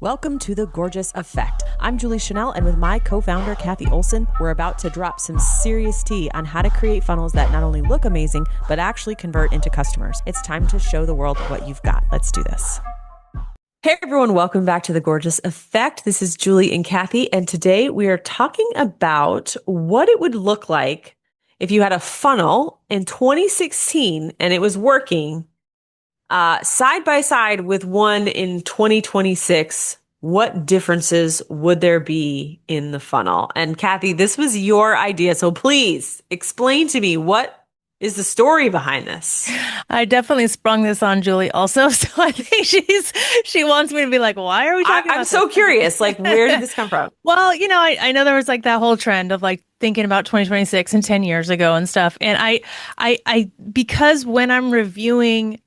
Welcome to The Gorgeous Effect. I'm Julie Chanel, and with my co-founder, Cathy Olson, we're about to drop some serious tea on how to create funnels that not only look amazing, but actually convert into customers. It's time to show the world what you've got. Let's do this. Hey everyone, welcome back to The Gorgeous Effect. This is Julie and Cathy, and today we are talking about what it would look like if you had a funnel in 2016 and it was working side by side with one in 2026. What differences would there be in the funnel? And Cathy, this was your idea, so please explain to me, what is the story behind this? I definitely sprung this on Julie also. So I think she wants me to be like, why are we talking about I'm this? so curious, like, where did this come from? Well, I know there was like that whole trend of like thinking about 2026 and 10 years ago and stuff. And I because when I'm reviewing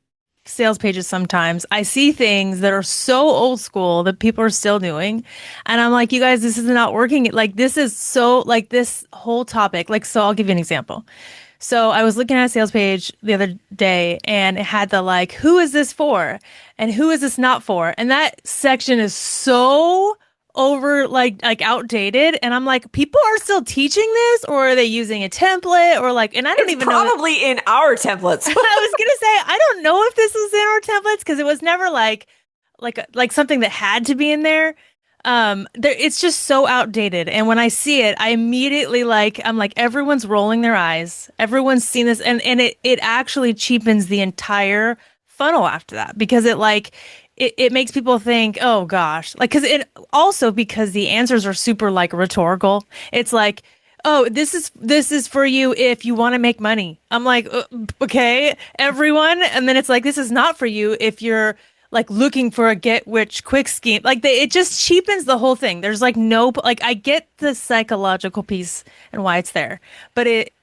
sales pages, sometimes I see things that are so old school that people are still doing. And I'm like, you guys, this is not working. Like, this is so like this whole topic. Like, so I'll give you an example. So I was looking at a sales page the other day and it had the like, who is this for? And who is this not for? And that section is so over like outdated. And I'm like, people are still teaching this, or are they using a template, or like, and I don't even know. Probably in our templates. I was gonna say, I don't know if this was in our templates because it was never like something that had to be in there. It's just so outdated. And when I see it, I immediately I'm like, everyone's rolling their eyes. Everyone's seen this. And it actually cheapens the entire funnel after that, because it makes people think, oh gosh, like, because the answers are super like rhetorical. It's like, oh, this is for you if you want to make money. I'm like, okay, everyone. And then it's like, this is not for you if you're like looking for a get rich quick scheme. Like it just cheapens the whole thing. There's like no, like, I get the psychological piece and why it's there, but it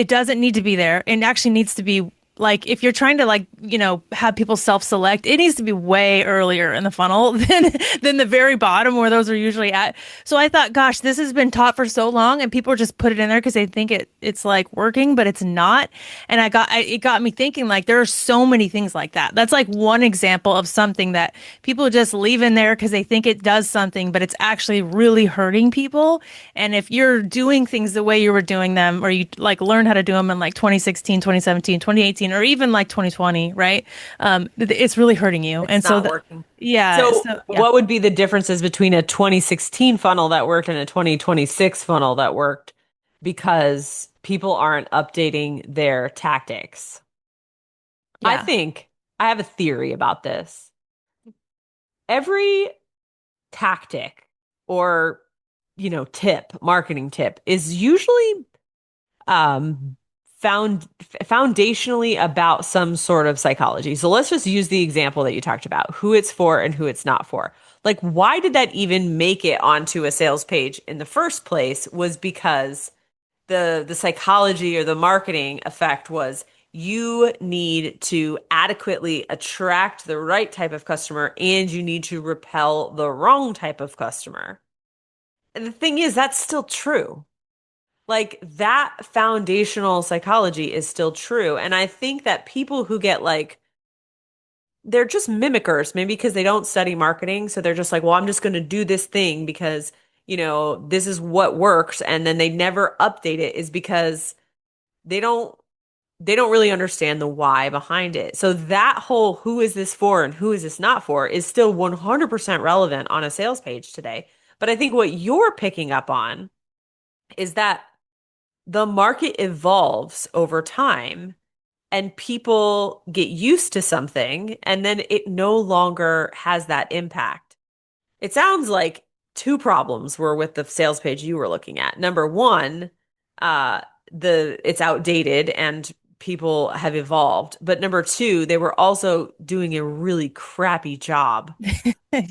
doesn't need to be there. It actually needs to be like, if you're trying to have people self-select, it needs to be way earlier in the funnel than the very bottom where those are usually at. So I thought, gosh, this has been taught for so long and people just put it in there because they think it's like working, but it's not. And it got me thinking, like, there are so many things like that. That's like one example of something that people just leave in there because they think it does something, but it's actually really hurting people. And if you're doing things the way you were doing them, or you like learn how to do them in like 2016, 2017, 2018, or even like 2020, right? It's really hurting you. It's not working. Yeah. So what would be the differences between a 2016 funnel that worked and a 2026 funnel that worked? Because people aren't updating their tactics. Yeah. I think I have a theory about this. Every tactic or, marketing tip is usually foundationally about some sort of psychology. So let's just use the example that you talked about, who it's for and who it's not for. Like, why did that even make it onto a sales page in the first place? Was because the psychology or the marketing effect was, you need to adequately attract the right type of customer and you need to repel the wrong type of customer. And the thing is, that's still true. Like, that foundational psychology is still true. And I think that people who get they're just mimickers, maybe because they don't study marketing. So they're just like, well, I'm just going to do this thing because, this is what works. And then they never update it, is because they don't really understand the why behind it. So that whole who is this for and who is this not for is still 100% relevant on a sales page today. But I think what you're picking up on is that the market evolves over time and people get used to something and then it no longer has that impact. It sounds like two problems were with the sales page you were looking at. Number one, it's outdated and people have evolved. But number two, they were also doing a really crappy job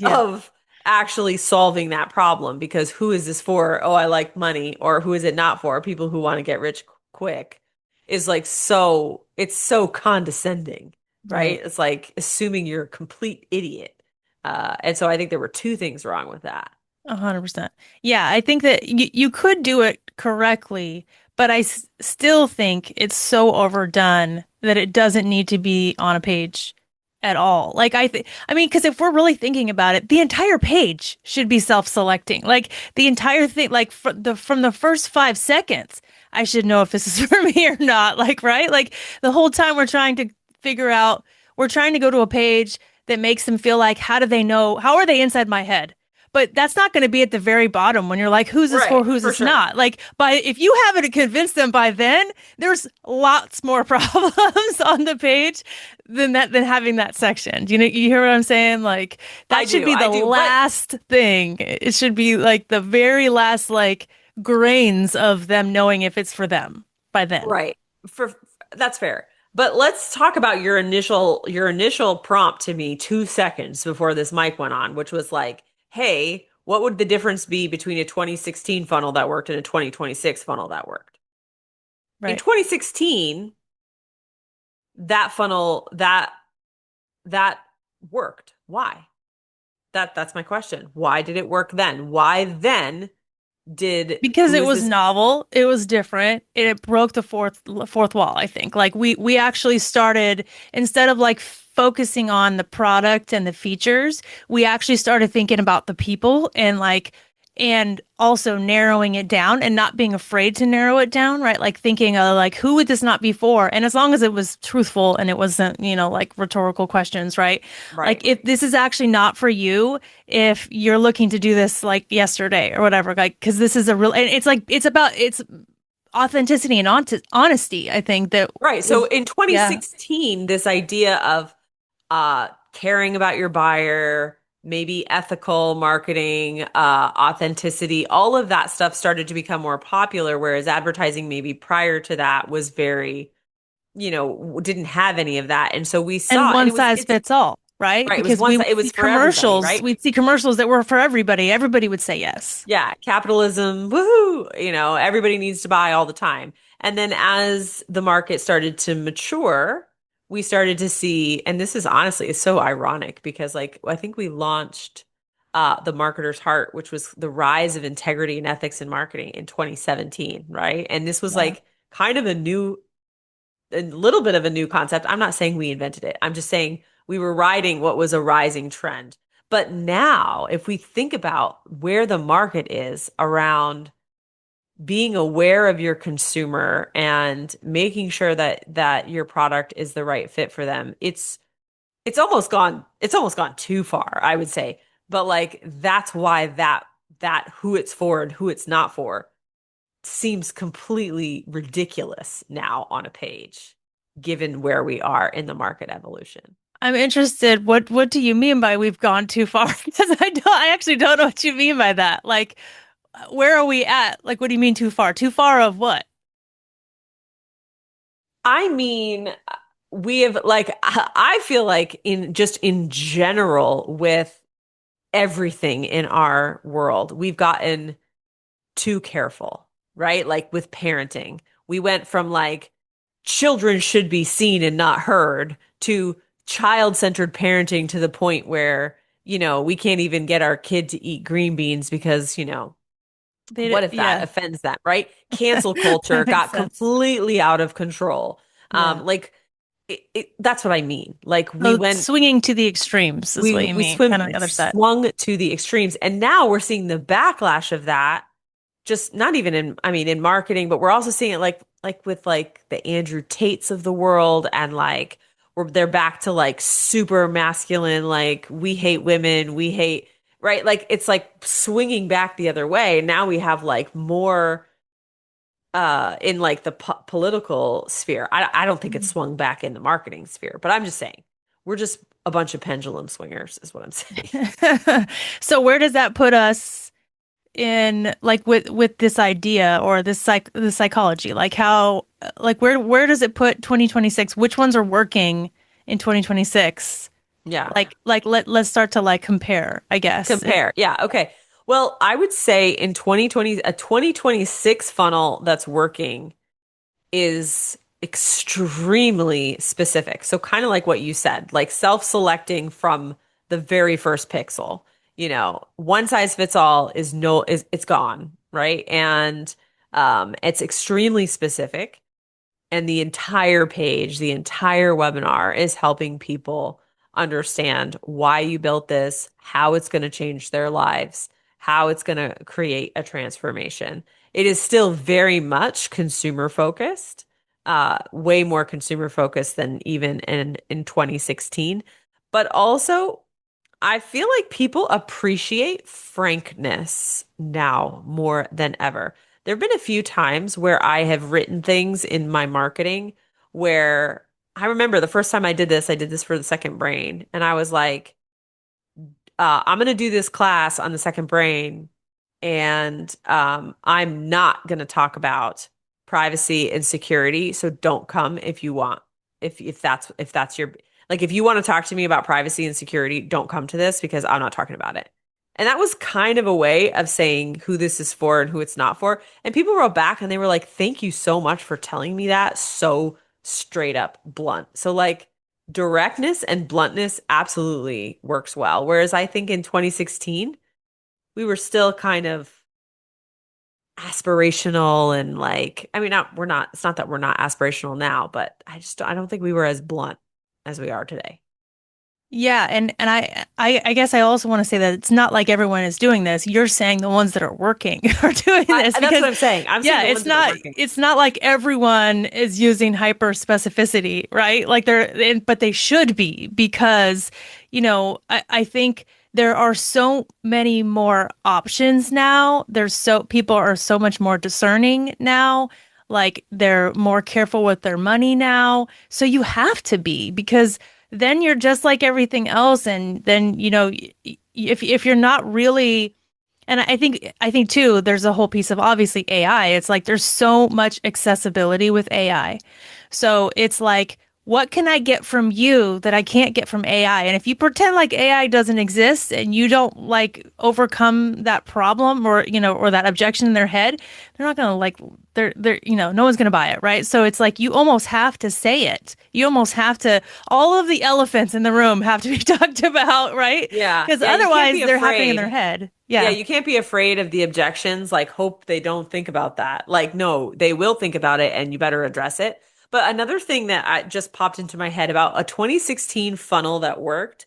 of actually solving that problem, because who is this for? Oh, I like money. Or who is it not for? People who want to get rich quick is like, it's so condescending, right? It's like assuming you're a complete idiot. And so I think there were two things wrong with that. 100%. Yeah, I think that you could do it correctly, but I still think it's so overdone that it doesn't need to be on a page at all. Like I mean, because if we're really thinking about it, the entire page should be self-selecting. Like the entire thing, like from the first 5 seconds, I should know if this is for me or not. Like, right? Like the whole time we're trying to figure out, we're trying to go to a page that makes them feel like, how do they know? How are they inside my head? But that's not going to be at the very bottom when you're like, who's this for? Right, Who's for this sure. not? Like, by if you haven't convinced them by then, there's lots more problems on the page than having that section. Do you hear what I'm saying? Like I that should do, be I the do. But last thing. It should be like the very last like grains of them knowing if it's for them by then. right, for that's fair. But let's talk about your initial prompt to me 2 seconds before this mic went on, which was like, "Hey, what would the difference be between a 2016 funnel that worked and a 2026 funnel that worked?" In Right. 2016, that funnel that worked. Why? That's my question. Why did it work then? Why then did Because who it is was this? novel, it was different, and it broke the fourth wall, I think. Like we actually started, instead of like focusing on the product and the features, we actually started thinking about the people and like and also narrowing it down and not being afraid to narrow it down, right? Like thinking of like who would this not be for? And as long as it was truthful and it wasn't, like rhetorical questions, right? Right. Like if this is actually not for you, if you're looking to do this like yesterday or whatever, like because this is a real, and it's like it's authenticity and honesty. I think that Right. So is, in yeah, 2016, this idea of caring about your buyer, maybe ethical marketing, authenticity, all of that stuff started to become more popular, whereas advertising maybe prior to that was very, didn't have any of that. And so we and saw, and one it was size it's fits all, right? right, it was Because one we side, would it see was for everybody, commercials, right? we'd see commercials that were for everybody. Everybody would say yes. Yeah, capitalism, woohoo, everybody needs to buy all the time. And then as the market started to mature, we started to see, and this is honestly, it's so ironic because like I think we launched The Marketer's Heart, which was the rise of integrity and ethics in marketing in 2017, right? And this was Yeah. like kind of a little bit of a new concept. I'm not saying we invented it. I'm just saying we were riding what was a rising trend. But now, if we think about where the market is around being aware of your consumer and making sure that your product is the right fit for them, it's almost gone too far, I would say. But like that's why that who it's for and who it's not for seems completely ridiculous now on a page, given where we are in the market evolution. I'm interested. What do you mean by we've gone too far? Because I actually don't know what you mean by that. Like, where are we at? Like, what do you mean too far? Too far of what? I mean, we have like I feel like in general with everything in our world, we've gotten too careful, right? Like with parenting, we went from like children should be seen and not heard to child-centered parenting to the point where, we can't even get our kid to eat green beans because, what if that Yeah, offends them, right? Cancel culture that makes got sense. completely out of control. Yeah. Like that's what I mean. Like we So went swinging to the extremes is we what you we mean, kind of swim the other side. swung to the extremes, and now we're seeing the backlash of that, just not even in, I mean, in marketing, but we're also seeing it like with like the Andrew Tates of the world, and like they're back to like super masculine, like we hate women, we hate, right? Like it's like swinging back the other way. Now we have like more in like the political sphere. I don't think it's Mhm. swung back in the marketing sphere, but I'm just saying we're just a bunch of pendulum swingers is what I'm saying. So where does that put us in like with this idea or this psychology? Like how like where does it put 2026? Which ones are working in 2026? Yeah. Like let's start to like compare, I guess. Compare. Yeah. Okay. Well, I would say in 2020, a 2026 funnel that's working is extremely specific. So kind of like what you said, like self-selecting from the very first pixel. One size fits all is no is it's gone, right? And it's extremely specific, and the entire page, the entire webinar is helping people understand why you built this, how it's going to change their lives, how it's going to create a transformation. It is still very much consumer focused, way more consumer focused than even in 2016. But also, I feel like people appreciate frankness now more than ever. There have been a few times where I have written things in my marketing where I remember the first time I did this for the second brain, and I was like, I'm going to do this class on the second brain, and I'm not going to talk about privacy and security. So don't come if you want. If that's your like if you want to talk to me about privacy and security, don't come to this because I'm not talking about it. And that was kind of a way of saying who this is for and who it's not for. And people wrote back and they were like, "Thank you so much for telling me that so straight up blunt." So like directness and bluntness absolutely works well. Whereas I think in 2016, we were still kind of aspirational and like, I mean, we're not, it's not that we're not aspirational now, but I don't think we were as blunt as we are today. Yeah, and I guess I also want to say that it's not like everyone is doing this. You're saying the ones that are working are doing this That's what because I'm saying. I'm saying yeah, the ones that are working. it's not like everyone is using hyper specificity, right? Like but they should be because, I think there are so many more options now. People are so much more discerning now. Like they're more careful with their money now. So you have to be because then you're just like everything else. And then, if you're not really, and I think too, there's a whole piece of obviously AI. It's like there's so much accessibility with AI. So it's like, what can I get from you that I can't get from AI? And if you pretend like AI doesn't exist and you don't like overcome that problem or that objection in their head, they're not gonna like no one's gonna buy it, right? So it's like you almost have to say it. You almost have to, all of the elephants in the room have to be talked about, right? Yeah. Because Yeah. You can't otherwise be they're happening in their afraid. head. Yeah. Yeah. You can't be afraid of the objections. Like, hope they don't think about that. Like, no, they will think about it and you better address it. But another thing that I just popped into my head about a 2016 funnel that worked,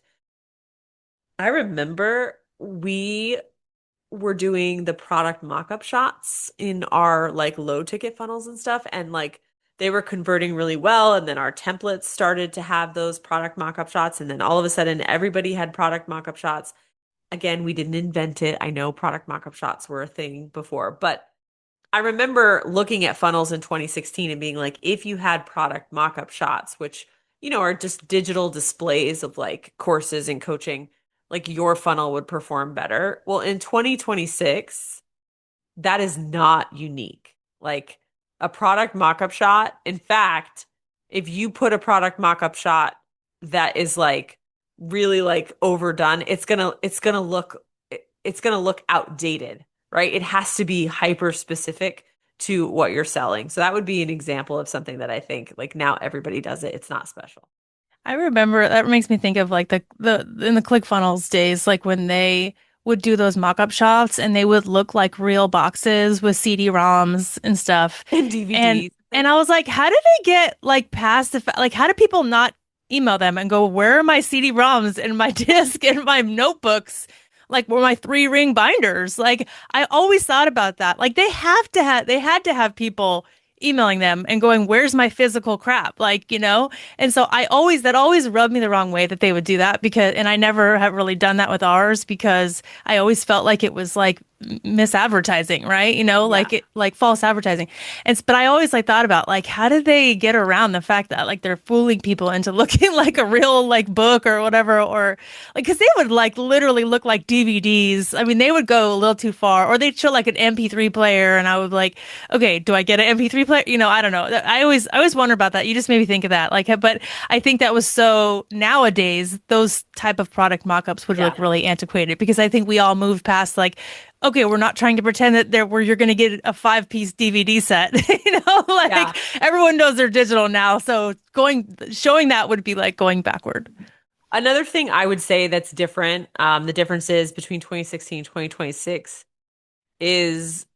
I remember we were doing the product mock-up shots in our like low ticket funnels and stuff and like they were converting really well and then our templates started to have those product mock-up shots and then all of a sudden everybody had product mock-up shots. Again, we didn't invent it. I know product mock-up shots were a thing before, but I remember looking at funnels in 2016 and being like, if you had product mock-up shots, which, are just digital displays of like courses and coaching, like your funnel would perform better. Well, in 2026, that is not unique. Like a product mock-up shot, in fact, if you put a product mock-up shot that is like really like overdone, it's gonna look outdated, right? It has to be hyper specific to what you're selling. So that would be an example of something that I think like now everybody does it. It's not special. I remember that makes me think of like the in the ClickFunnels days, like when they would do those mock-up shots and they would look like real boxes with CD-ROMs and stuff. And And DVDs. and I was like, how did they get like past like how do people not email them and go, where are my CD-ROMs and my disc and my notebooks? Like were my three-ring binders? Like I always thought about that. Like they had to have people emailing them and going, where's my physical crap? Like, and so that always rubbed me the wrong way that they would do that and I never have really done that with ours because I always felt like it was like misadvertising, right? Yeah. Like false advertising. But I always like thought about like, how did they get around the fact that like they're fooling people into looking like a real like book or whatever, or like, cause they would like literally look like DVDs. I mean, they would go a little too far or they'd show like an MP3 player and I would like, okay, do I get an MP3 player? I don't know. I always wonder about that. You just made me think of that. Like, but I think that was so nowadays, those type of product mock-ups would Yeah. look really antiquated because I think we all moved past like, okay, we're not trying to pretend that where you're going to get a 5-piece DVD set. Yeah. Like everyone knows they're digital now. So showing that would be like going backward. Another thing I would say that's different, the differences between 2016 and 2026 is,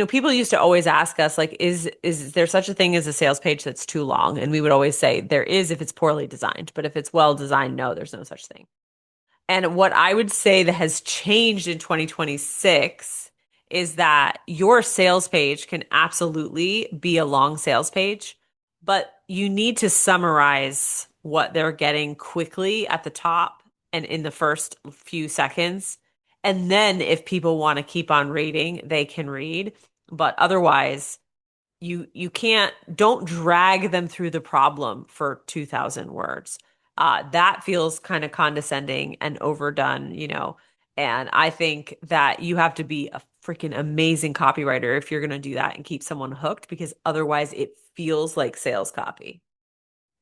people used to always ask us like, is there such a thing as a sales page that's too long? And we would always say there is if it's poorly designed, but if it's well designed, no, there's no such thing. And what I would say that has changed in 2026 is that your sales page can absolutely be a long sales page, but you need to summarize what they're getting quickly at the top and in the first few seconds. And then if people want to keep on reading, they can read. But otherwise, you can't don't drag them through the problem for 2000 words. That feels kind of condescending and overdone, and I think that you have to be a freaking amazing copywriter if you're going to do that and keep someone hooked, because otherwise it feels like sales copy.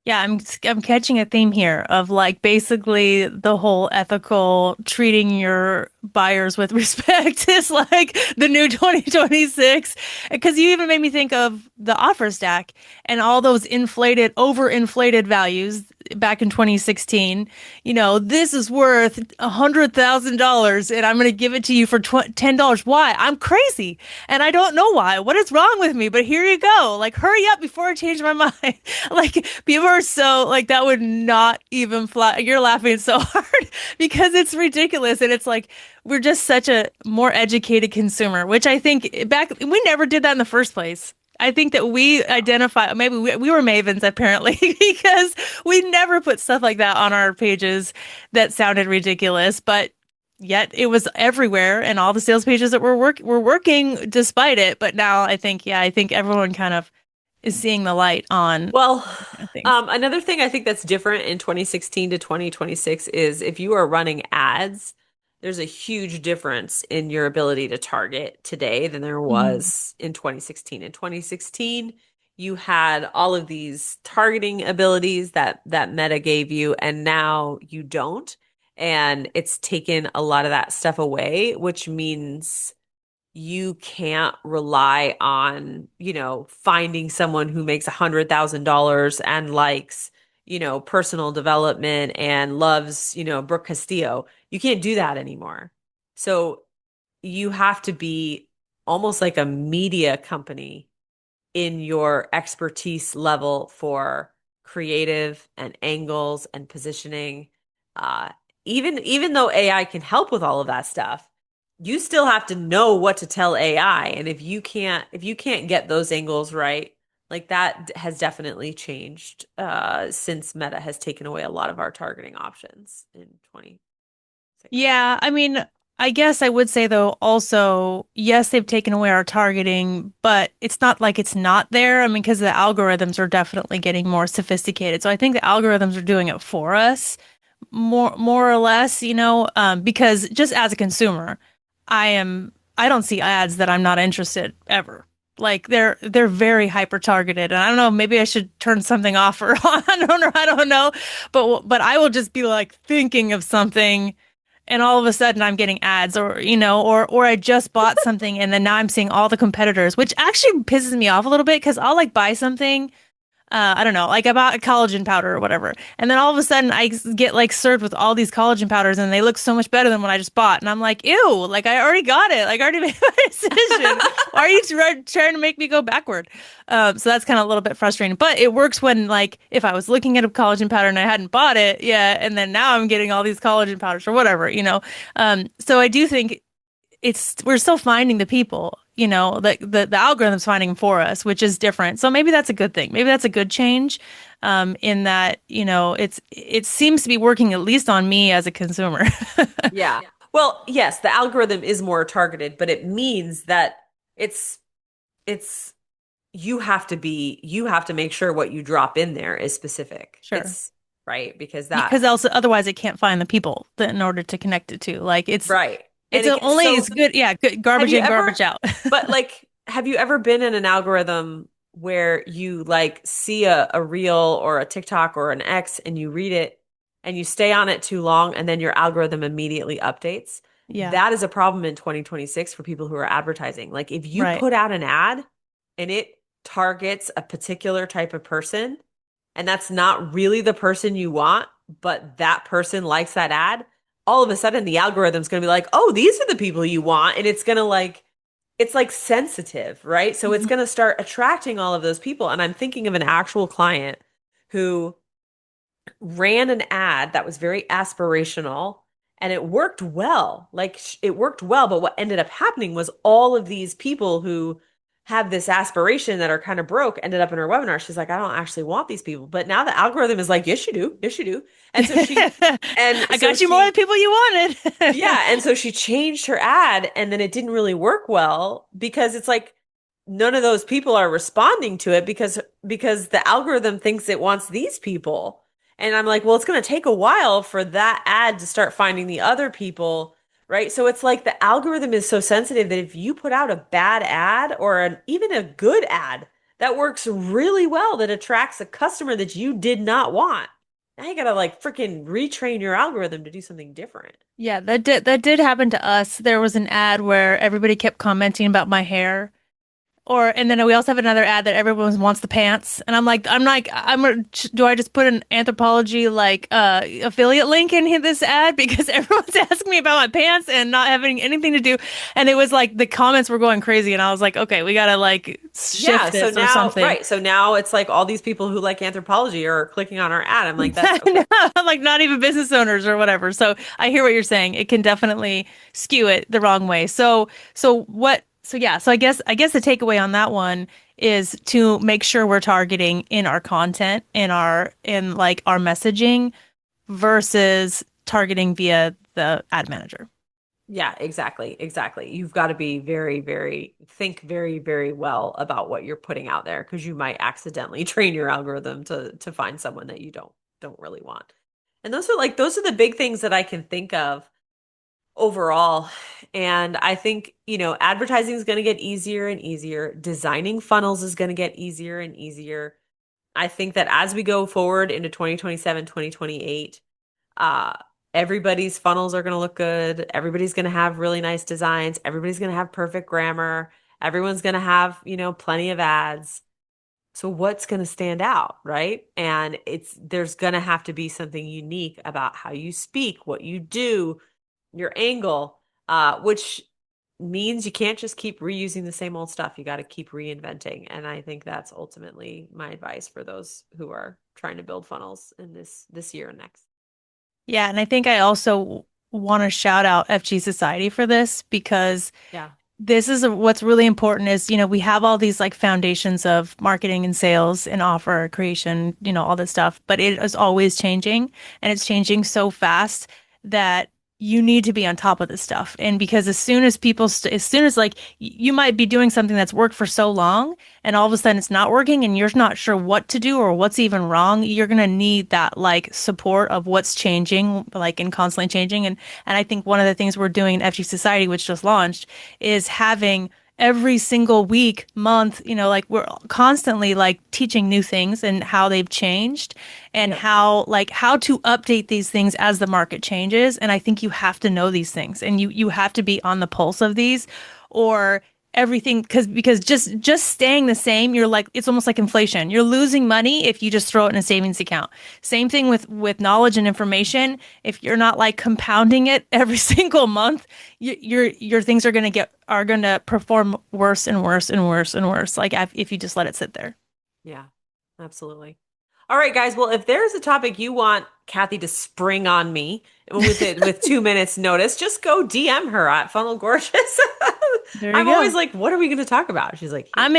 Yeah, I'm catching a theme here of like basically the whole ethical treating your buyers with respect is like the new 2026. Because you even made me think of the offer stack and all those overinflated values back in 2016. This is worth $100,000 and I'm going to give it to you for $10. Why? I'm crazy and I don't know why. What is wrong with me? But here you go. Like, hurry up before I change my mind. Like, people are so like that would not even fly. You're laughing so hard because it's ridiculous. And it's like we're just such a more educated consumer, which I think we never did that in the first place. I think that we identify, maybe we were mavens apparently because we never put stuff like that on our pages that sounded ridiculous, but yet it was everywhere and all the sales pages that were working despite it. But now I think everyone kind of is seeing the light on Well, kind of things. another thing I think that's different in 2016 to 2026 is if you are running ads, there's a huge difference in your ability to target today than there Mm. was in 2016. In 2016, you had all of these targeting abilities that Meta gave you, and now you don't. And it's taken a lot of that stuff away, which means you can't rely on, finding someone who makes $100,000 and likes, personal development and loves, Brooke Castillo. You can't do that anymore. So you have to be almost like a media company in your expertise level for creative and angles and positioning. Uh, even though AI can help with all of that stuff, you still have to know what to tell AI. And if you can't get those angles right, like that has definitely changed since Meta has taken away a lot of our targeting options in 26. Yeah, I mean, I guess I would say though also, yes, they've taken away our targeting, but it's not like it's not there. I mean, because the algorithms are definitely getting more sophisticated. So I think the algorithms are doing it for us more or less, because just as a consumer, I don't see ads that I'm not interested ever. Like they're very hyper targeted, and I don't know. Maybe I should turn something off or on. I don't know. But I will just be like thinking of something and all of a sudden I'm getting ads or I just bought something and then now I'm seeing all the competitors, which actually pisses me off a little bit because I'll like buy something. I don't know, like I bought a collagen powder or whatever. And then all of a sudden get like served with all these collagen powders and they look so much better than what I just bought. And I'm like, ew, like I already got it. Like I already made my decision. Why are you trying to make me go backward? So that's kind of a little bit frustrating, but it works when like if I was looking at a collagen powder and I hadn't bought it, yeah, and then now I'm getting all these collagen powders or whatever. So I do think we're still finding the people, the algorithm's finding them for us, which is different. So maybe that's a good thing. Maybe that's a good change, in that, it seems to be working at least on me as a consumer. Yeah. Well, yes, the algorithm is more targeted, but it means that it's it's you have to make sure what you drop in there is specific. Sure. It's right because Because else otherwise it can't find the people that in order to connect it to. Like right. And it's it only so it's good, yeah, good have garbage you in, ever garbage out. but like have you ever been in an algorithm where you like see a reel or a TikTok or an X and you read it and you stay on it too long and then your algorithm immediately updates? Yeah, That is a problem in 2026 for people who are advertising. Like if you right. put out an ad and it targets a particular type of person and that's not really the person you want, but that person likes that ad, all of a sudden the algorithm's going to be like, "Oh, these are the people you want." And it's going to like it's like sensitive, right? So it's Mhm. going to start attracting all of those people. And I'm thinking of an actual client who ran an ad that was very aspirational and it worked well. Like it worked well, but what ended up happening was all of these people who have this aspiration that are kind of broke ended up in her webinar. She's like, I don't actually want these people. But now the algorithm is like, yes, you do. Yes, you do. And so I got you more of the people you wanted. yeah, and so she changed her ad and then it didn't really work well because it's like none of those people are responding to it because the algorithm thinks it wants these people. And I'm like, well, it's going to take a while for that ad to start finding the other people, right? So it's like the algorithm is so sensitive that if you put out a bad ad or even a good ad that works really well that attracts a customer that you did not want, now you gotta like freaking retrain your algorithm to do something different. Yeah, that did happen to us. There was an ad where everybody kept commenting about my hair. Or and then we also have another ad that everyone wants the pants, and do I just put an anthropology affiliate link in this ad because everyone's asking me about my pants and not having anything to do, and it was like the comments were going crazy, and I was like, okay, we gotta like Yeah, shift so this or now, something. right. So now it's like all these people who like anthropology are clicking on our ad. I'm like, that's No, okay. like not even business owners or whatever. So I hear what you're saying. It can definitely skew it the wrong way. So the takeaway on that one is to make sure we're targeting in our content, in like our messaging versus targeting via the ad manager. Yeah, exactly. Exactly. You've got to be think very, very well about what you're putting out there because you might accidentally train your algorithm to find someone that you don't really want. And those are the big things that I can think of overall. And I think, advertising is going to get easier and easier. Designing funnels is going to get easier and easier. I think that as we go forward into 2027, 2028, uh, everybody's funnels are going to look good. Everybody's going to have really nice designs. Everybody's going to have perfect grammar. Everyone's going to have, plenty of ads. So what's going to stand out, right? And there's going to have to be something unique about how you speak, what you do, your angle, which means you can't just keep reusing the same old stuff. You got to keep reinventing. And I think that's ultimately my advice for those who are trying to build funnels in this year and next. Yeah, and I think I also want to shout out FG Society for this because Yeah. what's really important is, we have all these like foundations of marketing and sales and offer creation, all this stuff, but it is always changing and it's changing so fast that you need to be on top of this stuff. And because as soon as like you might be doing something that's worked for so long and all of a sudden it's not working and you're not sure what to do or what's even wrong, you're going to need that like support of what's changing, like and constantly changing. And I think one of the things we're doing in FG Society, which just launched, is having every single week, month, like we're constantly like teaching new things and how they've changed and Yep. how to update these things as the market changes. And I think you have to know these things and you have to be on the pulse of these or everything because just staying the same, you're like it's almost like inflation. You're losing money if you just throw it in a savings account. Same thing with knowledge and information. If you're not like compounding it every single month, your things are gonna perform worse and worse and worse and worse. Like if you just let it sit there. Yeah, absolutely. All right, guys. Well, if there's a topic you want Cathy to spring on me with 2 minutes notice, just go DM her at Funnel Gorgeous. There you I'm always go. like, what are we going to talk about? She's like, here. I'm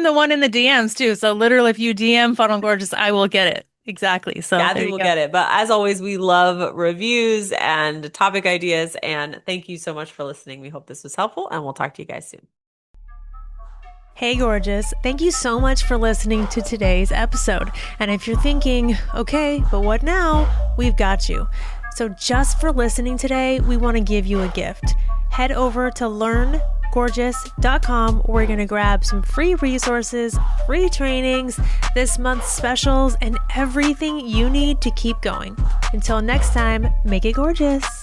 the one in the DMs too. So literally, if you DM Funnel Gorgeous, I will get it exactly. So there Cathy you will go. get it. But as always, we love reviews and topic ideas. And thank you so much for listening. We hope this was helpful, and we'll talk to you guys soon. Hey, gorgeous. Thank you so much for listening to today's episode. And if you're thinking, okay, but what now? We've got you. So, just for listening today, we want to give you a gift. Head over to learngorgeous.com. We're going to grab some free resources, free trainings, this month's specials, and everything you need to keep going. Until next time, make it gorgeous.